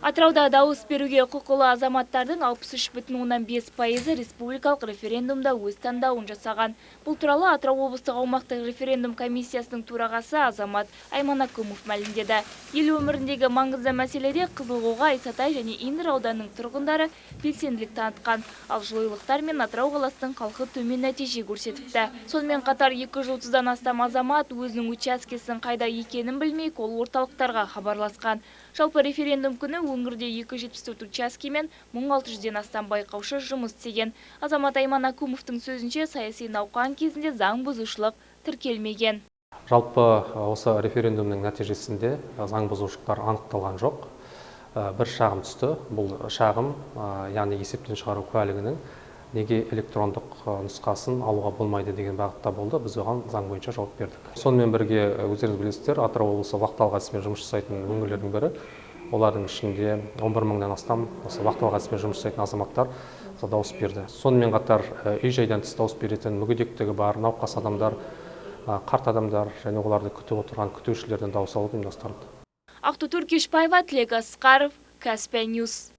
Атырауда дауыс беруге құқылы азаматтардың 63,5% республикалық референдумда өз таңдауын жасаған. Бұл туралы Атырау облыстық аумақтық референдум комиссиясының төрағасы Азамат Айманакумов мәлімдеді. Ел өміріндегі маңызды мәселеде Қызылқоға, Исатай және Индер ауданының тұрғындары белсенділік танытқан. Ал жылойлықтар мен Атырау қаласының халқы төмен нәтиже көрсетіпті. Сонымен қатар 230-дан астам азамат өзінің учаскесінің қайда екенін білмей, кол орталықтарға хабарласқан. Жалпы референдум күні өңірде 274 учаске мен 1600-ден астам байқаушы жұмыс істеген. Азамат Айманакумовтың сөзінше, саяси науқан кезінде заң бұзушылық тіркелмеген. Жалпы осы референдумның нәтижесінде заң бұзушылықтар анықталған жоқ. Бір шағым түсті. Бұл шағым, яғни есептен шығару куәлігінің неге электрондық нұсқасын алуға болмайды деген бағытта болды. Біз оған заң бойынша жауап бердік. Сонымен бірге өздеріңіз білесіздер, Атырау облысы вақталық әдіспен жұмыс жасайтын өңірлердің бірі. Олардың ішінде 11 мыңнан астам вақталық әдіспен жұмыс жасайтын азаматтар дауыс берді. Сонымен қатар үй-жайдан тыс дауыс беретін мүгедектігі бар науқас адамдар, қарт адамдар және оларды күтіп отырған күтушілерден дауыс алу ұйымдастырылды. Ақтутур Кешбаева, Тілек Асқаров, Каспия Ньюс.